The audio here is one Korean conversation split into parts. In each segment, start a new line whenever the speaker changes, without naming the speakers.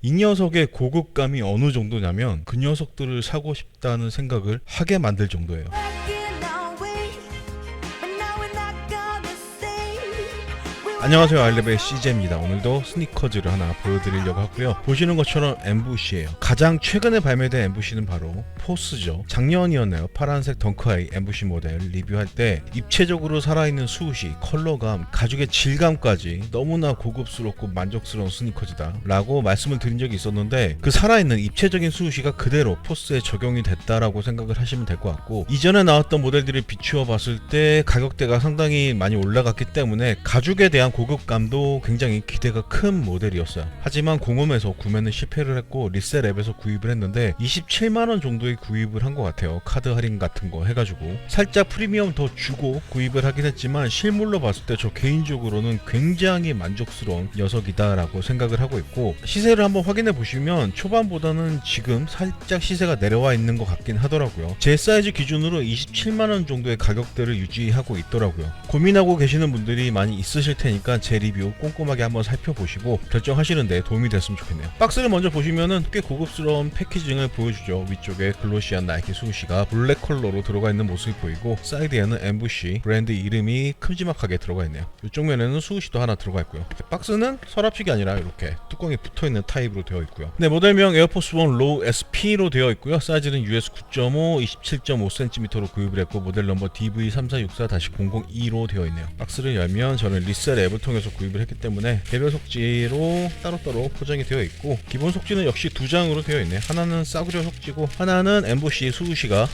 이 녀석의 고급감이 어느 정도냐면 그 녀석들을 사고 싶다는 생각을 하게 만들 정도예요. 안녕하세요, 아일랩의 CJ입니다. 오늘도 스니커즈를 하나 보여드리려고 하고요. 보시는 것처럼 엠부시예요. 가장 최근에 발매된 엠부시는 바로 포스죠. 작년이었네요. 파란색 덩크아이 엠부시 모델 리뷰할 때 입체적으로 살아있는 수우시, 컬러감, 가죽의 질감까지 너무나 고급스럽고 만족스러운 스니커즈다 라고 말씀을 드린 적이 있었는데, 그 살아있는 입체적인 수우시가 그대로 포스에 적용이 됐다라고 생각을 하시면 될 것 같고, 이전에 나왔던 모델들을 비추어 봤을 때 가격대가 상당히 많이 올라갔기 때문에 가죽에 대한 고급감도 굉장히 기대가 큰 모델이었어요. 하지만 공홈에서 구매는 실패를 했고 리셀 앱에서 구입을 했는데 27만원 정도에 구입을 한 것 같아요. 카드 할인 같은 거 해가지고 살짝 프리미엄 더 주고 구입을 하긴 했지만, 실물로 봤을 때 저 개인적으로는 굉장히 만족스러운 녀석이다 라고 생각을 하고 있고, 시세를 한번 확인해 보시면 초반보다는 지금 살짝 시세가 내려와 있는 것 같긴 하더라고요. 제 사이즈 기준으로 27만원 정도의 가격대를 유지하고 있더라고요. 고민하고 계시는 분들이 많이 있으실 테니까 제 리뷰 꼼꼼하게 한번 살펴보시고 결정하시는데 도움이 됐으면 좋겠네요. 박스를 먼저 보시면은 꽤 고급스러운 패키징을 보여주죠. 위쪽에 글로시한 나이키 수우시가 블랙 컬러로 들어가 있는 모습이 보이고, 사이드에는 엠부시 브랜드 이름이 큼지막하게 들어가 있네요. 이쪽 면에는 수우시도 하나 들어가 있고요. 박스는 서랍식이 아니라 이렇게 뚜껑이 붙어있는 타입으로 되어 있고요. 네, 모델명 에어포스 원 로우 SP로 되어 있고요. 사이즈는 US 9.5, 27.5cm로 구입을 했고, 모델 넘버 DV3464-002로 되어 있네요. 박스를 열면 저는 리셀 앱을 통해서 구입을 했기 때문에 개별 속지로 따로따로 포장이 되어 있고, 기본 속지는 역시 두 장으로 되어 있네요. 하나는 싸구려 속지고 하나는 엠보시 수우시가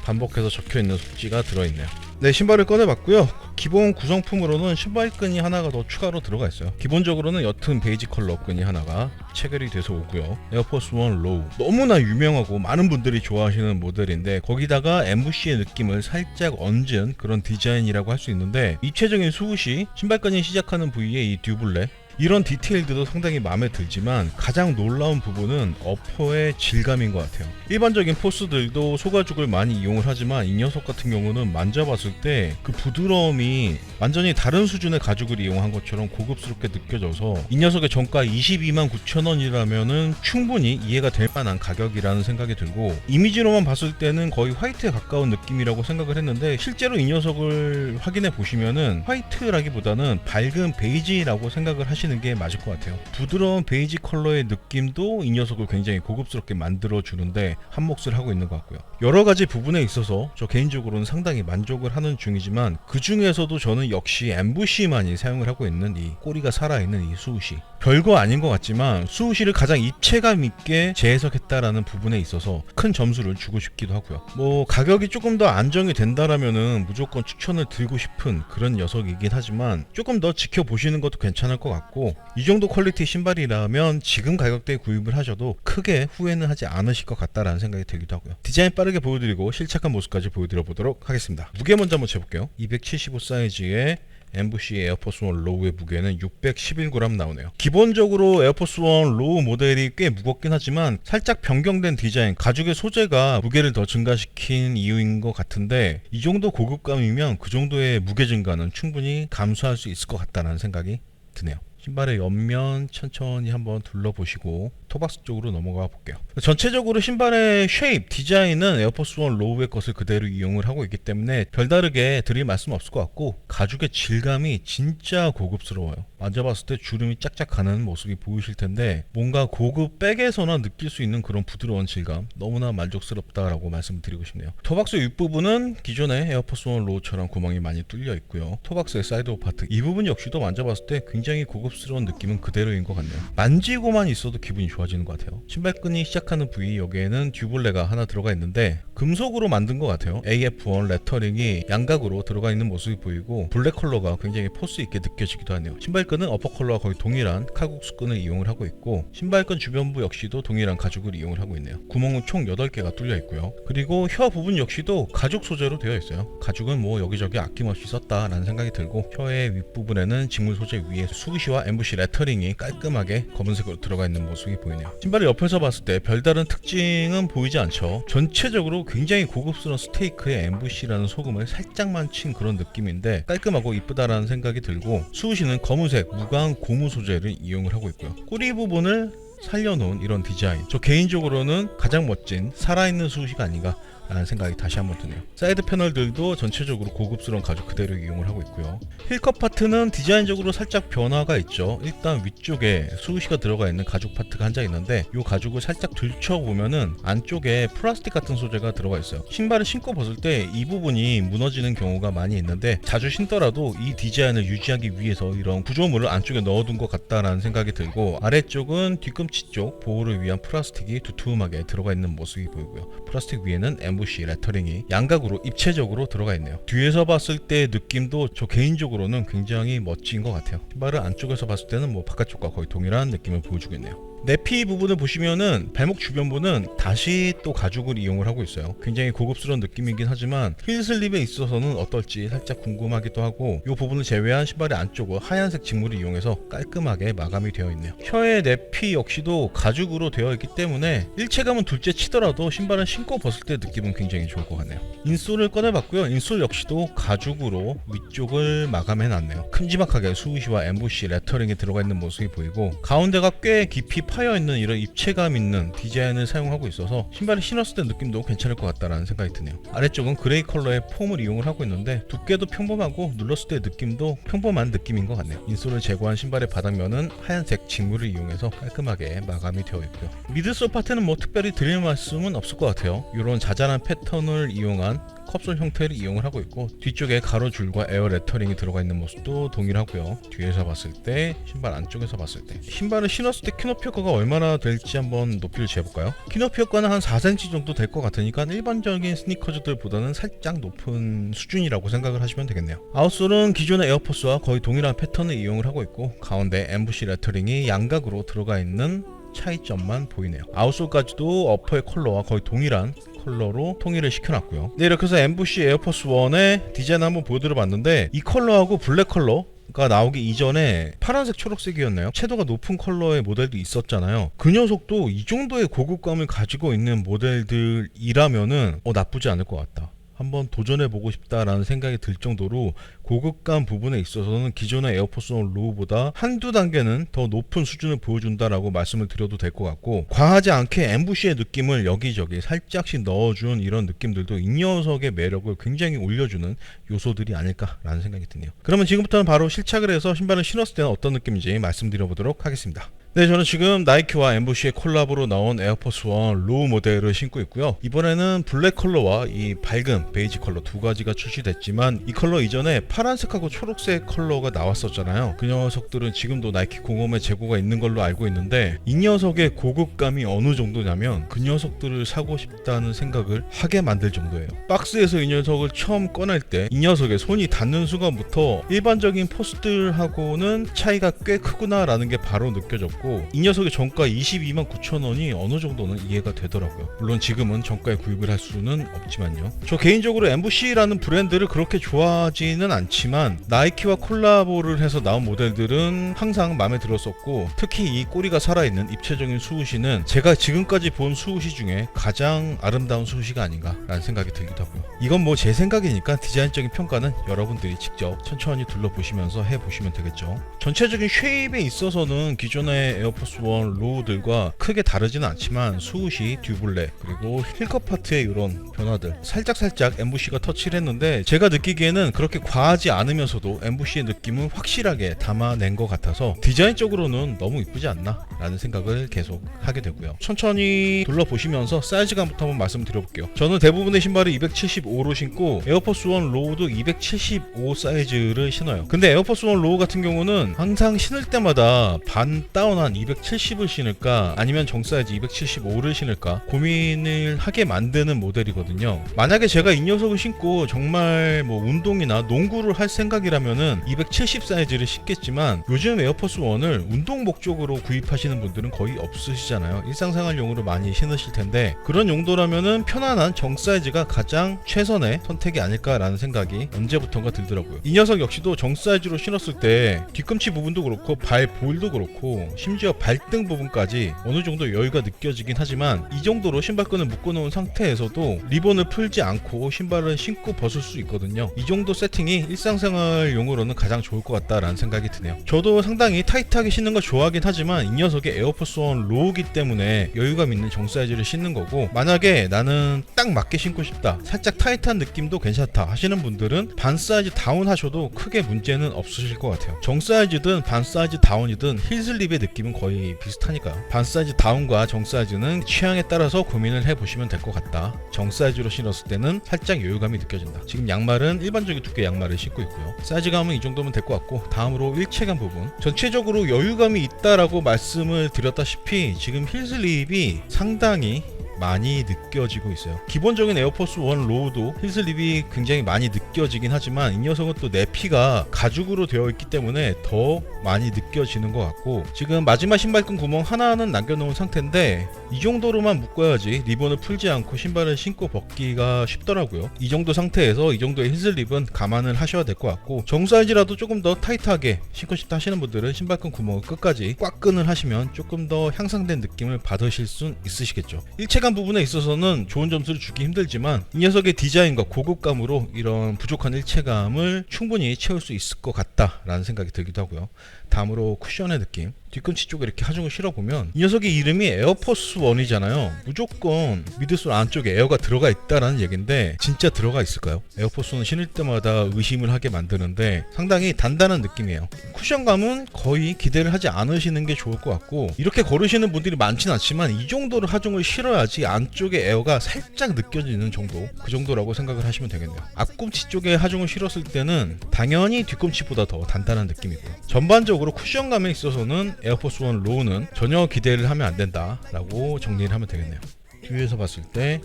반복해서 적혀있는 속지가 들어있네요. 네, 신발을 꺼내봤고요. 기본 구성품으로는 신발끈이 하나가 더 추가로 들어가 있어요. 기본적으로는 옅은 베이지 컬러 끈이 하나가 체결이 돼서 오고요. 에어포스 원 로우, 너무나 유명하고 많은 분들이 좋아하시는 모델인데, 거기다가 엠부시의 느낌을 살짝 얹은 그런 디자인이라고 할 수 있는데, 입체적인 수우시, 신발끈이 시작하는 부위에 이 듀블레, 이런 디테일들도 상당히 마음에 들지만 가장 놀라운 부분은 어퍼의 질감인 것 같아요. 일반적인 포스들도 소가죽을 많이 이용을 하지만 이 녀석 같은 경우는 만져봤을 때 그 부드러움이 완전히 다른 수준의 가죽을 이용한 것처럼 고급스럽게 느껴져서, 이 녀석의 정가 22만 9천 원이라면은 충분히 이해가 될 만한 가격이라는 생각이 들고, 이미지로만 봤을 때는 거의 화이트에 가까운 느낌이라고 생각을 했는데, 실제로 이 녀석을 확인해 보시면은 화이트라기보다는 밝은 베이지라고 생각을 하시는 게 맞을 것 같아요. 부드러운 베이지 컬러의 느낌도 이 녀석을 굉장히 고급스럽게 만들어 주는데 한몫을 하고 있는 것 같고요. 여러 가지 부분에 있어서 저 개인적으로는 상당히 만족을 하는 중이지만, 그 중에서도 저는 역시 엠부시만이 사용을 하고 있는 이 꼬리가 살아있는 이 수우시, 별거 아닌 것 같지만 수우시를 가장 입체감 있게 재해석했다라는 부분에 있어서 큰 점수를 주고 싶기도 하고요. 뭐 가격이 조금 더 안정이 된다라면은 무조건 추천을 드리고 싶은 그런 녀석이긴 하지만, 조금 더 지켜보시는 것도 괜찮을 것 같고, 이 정도 퀄리티 신발이라면 지금 가격대에 구입을 하셔도 크게 후회는 하지 않으실 것 같다라는 생각이 들기도 하고요. 디자인 빠르게 보여드리고 실착한 모습까지 보여드려 보도록 하겠습니다. 무게 먼저 한번 재볼게요. 275 사이즈의 엠부시 에어포스 원 로우의 무게는 611g 나오네요. 기본적으로 에어포스 원 로우 모델이 꽤 무겁긴 하지만 살짝 변경된 디자인, 가죽의 소재가 무게를 더 증가시킨 이유인 것 같은데, 이 정도 고급감이면 그 정도의 무게 증가는 충분히 감수할 수 있을 것 같다는 생각이 드네요. 신발의 옆면 천천히 한번 둘러보시고 토박스 쪽으로 넘어가 볼게요. 전체적으로 신발의 쉐입, 디자인은 에어포스 원 로우의 것을 그대로 이용을 하고 있기 때문에 별다르게 드릴 말씀 없을 것 같고, 가죽의 질감이 진짜 고급스러워요. 만져봤을 때 주름이 짝짝 가는 모습이 보이실 텐데, 뭔가 고급 백에서나 느낄 수 있는 그런 부드러운 질감, 너무나 만족스럽다라고 말씀드리고 싶네요. 토박스 윗부분은 기존의 에어포스 원 로우처럼 구멍이 많이 뚫려 있고요. 토박스의 사이드 파트, 이 부분 역시도 만져봤을 때 굉장히 고급스러운 느낌은 그대로인 것 같네요. 만지고만 있어도 기분이 좋아지는 것 같아요. 신발끈이 시작하는 부위, 여기에는 듀블레가 하나 들어가 있는데 금속으로 만든 것 같아요. AF1 레터링이 양각으로 들어가 있는 모습이 보이고, 블랙 컬러가 굉장히 포스 있게 느껴지기도 하네요. 신발끈은 어퍼 컬러와 거의 동일한 칼국수 끈을 이용을 하고 있고, 신발끈 주변부 역시도 동일한 가죽을 이용을 하고 있네요. 구멍은 총 8개가 뚫려 있고요. 그리고 혀 부분 역시도 가죽 소재로 되어 있어요. 가죽은 뭐 여기저기 아낌없이 썼다라는 생각이 들고, 혀의 윗부분에는 직물 소재 위에 수우시와 엠부시 레터링이 깔끔하게 검은색으로 들어가 있는 모습이 보이네요. 신발을 옆에서 봤을 때 별다른 특징은 보이지 않죠. 전체적으로 굉장히 고급스러운 스테이크에 엠부시라는 소금을 살짝만 친 그런 느낌인데 깔끔하고 이쁘다라는 생각이 들고, 수우시는 검은색 무광 고무 소재를 이용을 하고 있고요. 꼬리 부분을 살려놓은 이런 디자인, 저 개인적으로는 가장 멋진 살아있는 수호시가 아닌가 라는 생각이 다시 한번 드네요. 사이드 패널들도 전체적으로 고급스러운 가죽 그대로 이용을 하고 있고요. 힐컵 파트는 디자인적으로 살짝 변화가 있죠. 일단 위쪽에 수호시가 들어가 있는 가죽 파트가 한 장 있는데 이 가죽을 살짝 들춰보면은 안쪽에 플라스틱 같은 소재가 들어가 있어요. 신발을 신고 벗을 때 이 부분이 무너지는 경우가 많이 있는데 자주 신더라도 이 디자인을 유지하기 위해서 이런 구조물을 안쪽에 넣어둔 것 같다라는 생각이 들고, 아래쪽은 뒤꿈치 쪽 보호를 위한 플라스틱이 두툼하게 들어가 있는 모습이 보이고요. 플라스틱 위에는 엠부시 레터링이 양각으로 입체적으로 들어가 있네요. 뒤에서 봤을 때 느낌도 저 개인적으로는 굉장히 멋진 것 같아요. 신발을 안쪽에서 봤을 때는 뭐 바깥쪽과 거의 동일한 느낌을 보여주고 있네요. 내피 부분을 보시면은 발목 주변부는 다시 또 가죽을 이용을 하고 있어요. 굉장히 고급스러운 느낌이긴 하지만 힐 슬립에 있어서는 어떨지 살짝 궁금하기도 하고, 이 부분을 제외한 신발의 안쪽은 하얀색 직물을 이용해서 깔끔하게 마감이 되어 있네요. 혀의 내피 역시도 가죽으로 되어 있기 때문에 일체감은 둘째 치더라도 신발을 신고 벗을 때 느낌은 굉장히 좋을 것 같네요. 인솔을 꺼내봤고요. 인솔 역시도 가죽으로 위쪽을 마감해 놨네요. 큼지막하게 수우시와 엠부시 레터링이 들어가 있는 모습이 보이고, 가운데가 꽤 깊이 파여있는 이런 입체감 있는 디자인을 사용하고 있어서 신발을 신었을 때 느낌도 괜찮을 것 같다라는 생각이 드네요. 아래쪽은 그레이 컬러의 폼을 이용을 하고 있는데 두께도 평범하고 눌렀을 때 느낌도 평범한 느낌인 것 같네요. 인솔을 제거한 신발의 바닥면은 하얀색 직물을 이용해서 깔끔하게 마감이 되어 있고요. 미드솔 파트는 뭐 특별히 드릴 말씀은 없을 것 같아요. 이런 자잘한 패턴을 이용한 컵솔 형태를 이용을 하고 있고, 뒤쪽에 가로줄과 에어 레터링이 들어가 있는 모습도 동일하고요. 뒤에서 봤을 때, 신발 안쪽에서 봤을 때, 신발을 신었을 때 키높이 효과가 얼마나 될지 한번 높이를 재볼까요? 키높이 효과는 한 4cm 정도 될 것 같으니까 일반적인 스니커즈들보다는 살짝 높은 수준이라고 생각을 하시면 되겠네요. 아웃솔은 기존의 에어포스와 거의 동일한 패턴을 이용을 하고 있고, 가운데 엠부시 레터링이 양각으로 들어가 있는 차이점만 보이네요. 아웃솔까지도 어퍼의 컬러와 거의 동일한 컬러로 통일을 시켜놨고요. 네, 이렇게 해서 엠부시 에어포스 1의 디자인을 한번 보여드려 봤는데, 이 컬러하고 블랙 컬러가 나오기 이전에 파란색 초록색이었나요? 채도가 높은 컬러의 모델도 있었잖아요. 그 녀석도 이 정도의 고급감을 가지고 있는 모델들이라면은 나쁘지 않을 것 같다, 한번 도전해보고 싶다라는 생각이 들 정도로 고급감 부분에 있어서는 기존의 에어포스 1 로우보다 한두 단계는 더 높은 수준을 보여준다라고 말씀을 드려도 될 것 같고, 과하지 않게 엠부시의 느낌을 여기저기 살짝씩 넣어준 이런 느낌들도 이 녀석의 매력을 굉장히 올려주는 요소들이 아닐까라는 생각이 드네요. 그러면 지금부터는 바로 실착을 해서 신발을 신었을 때는 어떤 느낌인지 말씀드려보도록 하겠습니다. 네, 저는 지금 나이키와 엠부시의 콜라보로 나온 에어포스 1 로우 모델을 신고 있고요. 이번에는 블랙 컬러와 이 밝은 베이지 컬러 두 가지가 출시됐지만, 이 컬러 이전에 파란색하고 초록색 컬러가 나왔었잖아요. 그 녀석들은 지금도 나이키 공홈에 재고가 있는 걸로 알고 있는데, 이 녀석의 고급감이 어느 정도냐면 그 녀석들을 사고 싶다는 생각을 하게 만들 정도예요. 박스에서 이 녀석을 처음 꺼낼 때 이 녀석에 손이 닿는 순간부터 일반적인 포스들하고는 차이가 꽤 크구나 라는 게 바로 느껴졌고, 이 녀석의 정가 22만 9천 원이 어느 정도는 이해가 되더라고요. 물론 지금은 정가에 구입을 할 수는 없지만요. 저 개인적으로 엠부시라는 브랜드를 그렇게 좋아하지는 않지만 나이키와 콜라보를 해서 나온 모델들은 항상 마음에 들었었고, 특히 이 꼬리가 살아있는 입체적인 수우시는 제가 지금까지 본 수우시 중에 가장 아름다운 수우시가 아닌가 라는 생각이 들기도 하고요. 이건 뭐 제 생각이니까 디자인적인 평가는 여러분들이 직접 천천히 둘러보시면서 해보시면 되겠죠. 전체적인 쉐입에 있어서는 기존의 에어포스 1 로우들과 크게 다르지는 않지만 수우시, 듀블레, 그리고 힐컵 파트의 이런 변화들 살짝 엠부시가 터치를 했는데, 제가 느끼기에는 그렇게 과하지 않으면서도 엠부시의 느낌은 확실하게 담아낸 것 같아서 디자인적으로는 너무 이쁘지 않나 라는 생각을 계속 하게 되고요. 천천히 둘러보시면서 사이즈감부터 한번 말씀드려볼게요. 저는 대부분의 신발을 275로 신고 에어포스 1 로우도 275 사이즈를 신어요. 근데 에어포스 1 로우 같은 경우는 항상 신을 때마다 반 다운한 270을 신을까 아니면 정사이즈 275를 신을까 고민을 하게 만드는 모델이거든요. 만약에 제가 이 녀석을 신고 정말 뭐 운동이나 농구를 할 생각이라면은 270 사이즈를 신겠지만, 요즘 에어포스 1을 운동 목적으로 구입하시는 분들은 거의 없으시잖아요. 일상생활용으로 많이 신으실 텐데, 그런 용도라면은 편안한 정사이즈가 가장 최선의 선택이 아닐까라는 생각이 언제부턴가 들더라고요. 이 녀석 역시도 정사이즈로 신었을 때 뒤꿈치 부분도 그렇고 발 볼도 그렇고 심지어 발등 부분까지 어느 정도 여유가 느껴지긴 하지만 이 정도로 신발끈을 묶어놓은 상태에서도 리본을 풀지 않고 신발을 신고 벗을 수 있거든요. 이 정도 세팅이 일상생활용으로는 가장 좋을 것 같다라는 생각이 드네요. 저도 상당히 타이트하게 신는 걸 좋아하긴 하지만 이 녀석이 에어포스 1 로우기 때문에 여유감 있는 정 사이즈를 신는 거고, 만약에 나는 딱 맞게 신고 싶다, 살짝 타이트한 느낌도 괜찮다 하시는 분들은 반 사이즈 다운 하셔도 크게 문제는 없으실 것 같아요. 정 사이즈든 반 사이즈 다운이든 힐슬립의 느낌은 거의 비슷하니까요. 반 사이즈 다운과 정 사이즈는 취향에 따라서 고민을 해보시면 될 것 같다. 정 사이즈로 신었을 때는 살짝 여유감이 느껴진다. 지금 양말은 일반적인 두께 양말을 신고 있고요. 사이즈감은 이 정도면 될 것 같고, 다음으로 일체감 부분. 전체적으로 여유감이 있다라고 말씀을 드렸다시피 지금 힐슬립이 상당히 많이 느껴지고 있어요. 기본적인 에어포스 1 로우도 힐슬립이 굉장히 많이 느껴지긴 하지만 이 녀석은 또 내피가 가죽으로 되어 있기 때문에 더 많이 느껴지는 것 같고, 지금 마지막 신발끈 구멍 하나는 남겨놓은 상태인데 이 정도로만 묶어야지 리본을 풀지 않고 신발을 신고 벗기가 쉽더라고요. 이 정도 상태에서 이 정도의 힐슬립은 감안을 하셔야 될 것 같고, 정 사이즈라도 조금 더 타이트하게 신고 싶다 하시는 분들은 신발끈 구멍을 끝까지 꽉 끈을 하시면 조금 더 향상된 느낌을 받으실 수 있으시겠죠. 일체감 부분에 있어서는 좋은 점수를 주기 힘들지만 이 녀석의 디자인과 고급감으로 이런 부족한 일체감을 충분히 채울 수 있을 것 같다라는 생각이 들기도 하고요. 다음으로 쿠션의 느낌. 뒤꿈치 쪽에 이렇게 하중을 실어보면 이 녀석의 이름이 에어포스 1이잖아요. 무조건 미드솔 안쪽에 에어가 들어가 있다라는 얘긴데 진짜 들어가 있을까요? 에어포스는 신을 때마다 의심을 하게 만드는데 상당히 단단한 느낌이에요. 쿠션감은 거의 기대를 하지 않으시는 게 좋을 것 같고, 이렇게 고르시는 분들이 많지는 않지만 이 정도로 하중을 실어야지 안쪽에 에어가 살짝 느껴지는 정도, 그 정도라고 생각을 하시면 되겠네요. 앞꿈치 쪽에 하중을 실었을 때는 당연히 뒤꿈치보다 더 단단한 느낌이고요. 전반적으로 쿠션감에 있어서는 에어포스 1 로우는 전혀 기대를 하면 안 된다 라고 정리를 하면 되겠네요. 뒤에서 봤을 때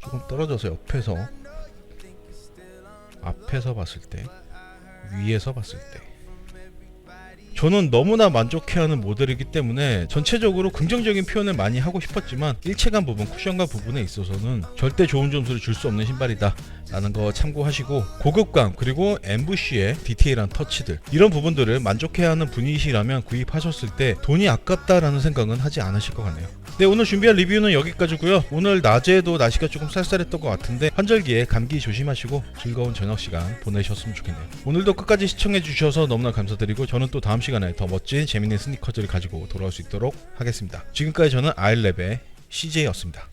조금 떨어져서 앞에서 봤을 때, 위에서 봤을 때 저는 너무나 만족해하는 모델이기 때문에 전체적으로 긍정적인 표현을 많이 하고 싶었지만 일체감 부분, 쿠션감 부분에 있어서는 절대 좋은 점수를 줄 수 없는 신발이다 라는 거 참고하시고, 고급감 그리고 엠부쉬의 디테일한 터치들, 이런 부분들을 만족해하는 분이시라면 구입하셨을 때 돈이 아깝다라는 생각은 하지 않으실 것 같네요. 네, 오늘 준비한 리뷰는 여기까지고요. 오늘 낮에도 날씨가 조금 쌀쌀했던 것 같은데 환절기에 감기 조심하시고 즐거운 저녁 시간 보내셨으면 좋겠네요. 오늘도 끝까지 시청해 주셔서 너무나 감사드리고, 저는 또 다음 시간에 더 멋진 재밌는 스니커즈를 가지고 돌아올 수 있도록 하겠습니다. 지금까지 저는 아일랩의 CJ였습니다.